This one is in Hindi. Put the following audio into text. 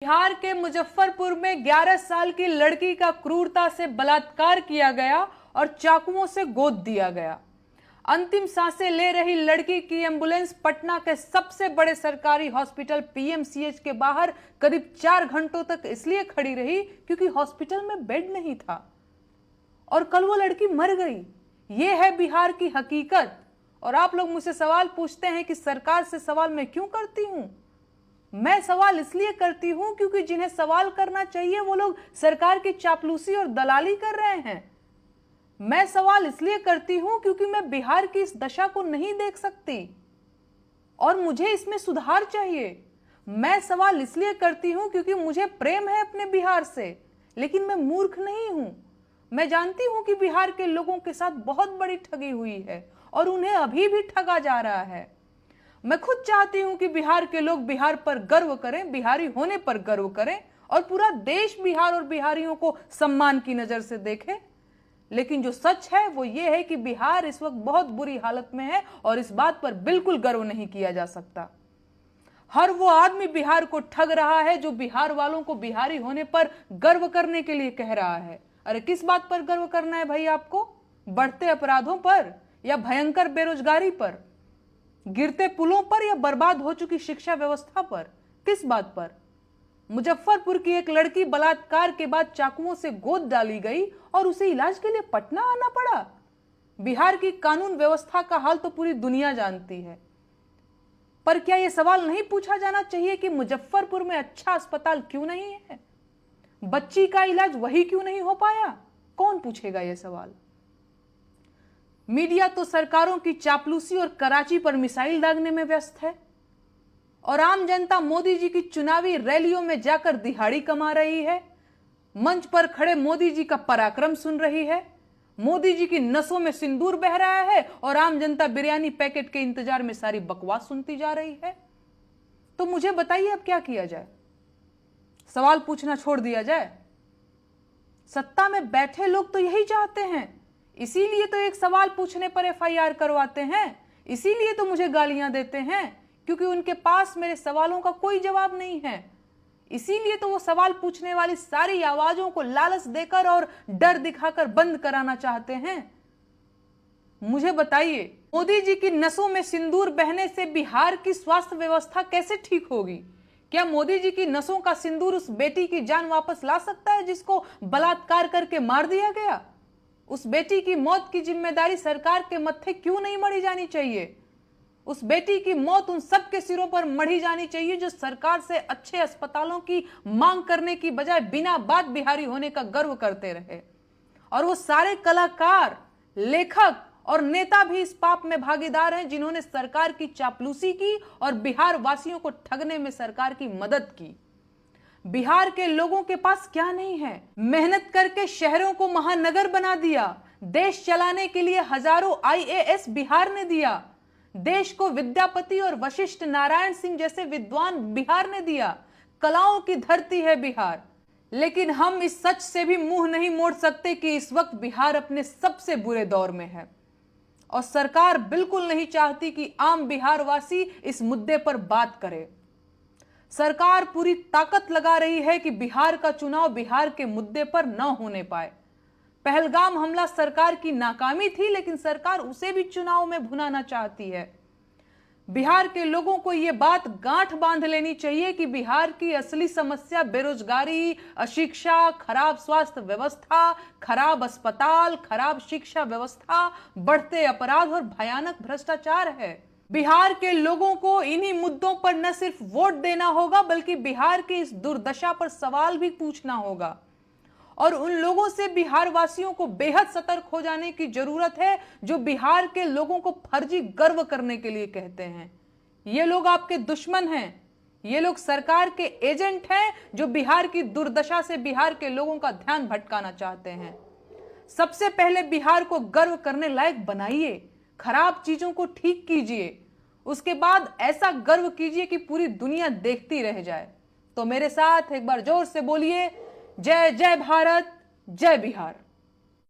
बिहार के मुजफ्फरपुर में 11 साल की लड़की का क्रूरता से बलात्कार किया गया और चाकुओं से गोद दिया गया। अंतिम सांसें ले रही लड़की की एम्बुलेंस पटना के सबसे बड़े सरकारी हॉस्पिटल पीएमसीएच के बाहर करीब 4 घंटों तक इसलिए खड़ी रही क्योंकि हॉस्पिटल में बेड नहीं था और कल वो लड़की मर गई। ये है बिहार की हकीकत। और आप लोग मुझसे सवाल पूछते हैं कि सरकार से सवाल मैं क्यों करती हूं। मैं सवाल इसलिए करती हूं क्योंकि जिन्हें सवाल करना चाहिए वो लोग सरकार की चापलूसी और दलाली कर रहे हैं। मैं सवाल इसलिए करती हूं क्योंकि मैं बिहार की इस दशा को नहीं देख सकती और मुझे इसमें सुधार चाहिए। मैं सवाल इसलिए करती हूं क्योंकि मुझे प्रेम है अपने बिहार से, लेकिन मैं मूर्ख नहीं हूं। मैं जानती हूं कि बिहार के लोगों के साथ बहुत बड़ी ठगी हुई है और उन्हें अभी भी ठगा जा रहा है। मैं खुद चाहती हूं कि बिहार के लोग बिहार पर गर्व करें, बिहारी होने पर गर्व करें और पूरा देश बिहार और बिहारियों को सम्मान की नजर से देखे। लेकिन जो सच है वो ये है कि बिहार इस वक्त बहुत बुरी हालत में है और इस बात पर बिल्कुल गर्व नहीं किया जा सकता। हर वो आदमी बिहार को ठग रहा है जो बिहार वालों को बिहारी होने पर गर्व करने के लिए कह रहा है। अरे किस बात पर गर्व करना है भाई आपको? बढ़ते अपराधों पर या भयंकर बेरोजगारी पर, गिरते पुलों पर या बर्बाद हो चुकी शिक्षा व्यवस्था पर? किस बात पर? मुजफ्फरपुर की एक लड़की बलात्कार के बाद चाकुओं से गोद डाली गई और उसे इलाज के लिए पटना आना पड़ा। बिहार की कानून व्यवस्था का हाल तो पूरी दुनिया जानती है, पर क्या यह सवाल नहीं पूछा जाना चाहिए कि मुजफ्फरपुर में अच्छा अस्पताल क्यों नहीं है? बच्ची का इलाज वही क्यों नहीं हो पाया? कौन पूछेगा यह सवाल? मीडिया तो सरकारों की चापलूसी और कराची पर मिसाइल दागने में व्यस्त है और आम जनता मोदी जी की चुनावी रैलियों में जाकर दिहाड़ी कमा रही है। मंच पर खड़े मोदी जी का पराक्रम सुन रही है। मोदी जी की नसों में सिंदूर बह रहा है और आम जनता बिरयानी पैकेट के इंतजार में सारी बकवास सुनती जा रही है। तो मुझे बताइए अब क्या किया जाए? सवाल पूछना छोड़ दिया जाए? सत्ता में बैठे लोग तो यही चाहते हैं, इसीलिए तो एक सवाल पूछने पर एफआईआर करवाते हैं, इसीलिए तो मुझे गालियां देते हैं क्योंकि उनके पास मेरे सवालों का कोई जवाब नहीं है। इसीलिए तो वो सवाल पूछने वाली सारी आवाजों को लालच देकर और डर दिखाकर बंद कराना चाहते हैं। मुझे बताइए, मोदी जी की नसों में सिंदूर बहने से बिहार की स्वास्थ्य व्यवस्था कैसे ठीक होगी? क्या मोदी जी की नसों का सिंदूर उस बेटी की जान वापस ला सकता है जिसको बलात्कार करके मार दिया गया? उस बेटी की मौत की जिम्मेदारी सरकार के मत्थे क्यों नहीं मढ़ी जानी चाहिए? उस बेटी की मौत उन सब के सिरों पर मढ़ी जानी चाहिए जो सरकार से अच्छे अस्पतालों की मांग करने की बजाय बिना बात बिहारी होने का गर्व करते रहे। और वो सारे कलाकार, लेखक और नेता भी इस पाप में भागीदार हैं जिन्होंने सरकार की चापलूसी की और बिहार वासियों को ठगने में सरकार की मदद की। बिहार के लोगों के पास क्या नहीं है? मेहनत करके शहरों को महानगर बना दिया। देश चलाने के लिए हजारों आईएएस बिहार ने दिया। देश को विद्यापति और वशिष्ठ नारायण सिंह जैसे विद्वान बिहार ने दिया। कलाओं की धरती है बिहार। लेकिन हम इस सच से भी मुंह नहीं मोड़ सकते कि इस वक्त बिहार अपने सबसे बुरे दौर में है और सरकार बिल्कुल नहीं चाहती कि आम बिहार वासी इस मुद्दे पर बात करे। सरकार पूरी ताकत लगा रही है कि बिहार का चुनाव बिहार के मुद्दे पर न होने पाए। पहलगाम हमला सरकार की नाकामी थी, लेकिन सरकार उसे भी चुनाव में भुनाना चाहती है। बिहार के लोगों को यह बात गांठ बांध लेनी चाहिए कि बिहार की असली समस्या बेरोजगारी, अशिक्षा, खराब स्वास्थ्य व्यवस्था, खराब अस्पताल, खराब शिक्षा व्यवस्था, बढ़ते अपराध और भयानक भ्रष्टाचार है। बिहार के लोगों को इन्हीं मुद्दों पर न सिर्फ वोट देना होगा बल्कि बिहार की इस दुर्दशा पर सवाल भी पूछना होगा। और उन लोगों से बिहार वासियों को बेहद सतर्क हो जाने की जरूरत है जो बिहार के लोगों को फर्जी गर्व करने के लिए कहते हैं। ये लोग आपके दुश्मन हैं। ये लोग सरकार के एजेंट हैं जो बिहार की दुर्दशा से बिहार के लोगों का ध्यान भटकाना चाहते हैं। सबसे पहले बिहार को गर्व करने लायक बनाइए, खराब चीजों को ठीक कीजिए, उसके बाद ऐसा गर्व कीजिए कि पूरी दुनिया देखती रह जाए। तो मेरे साथ एक बार जोर से बोलिए, जय जय भारत, जय बिहार।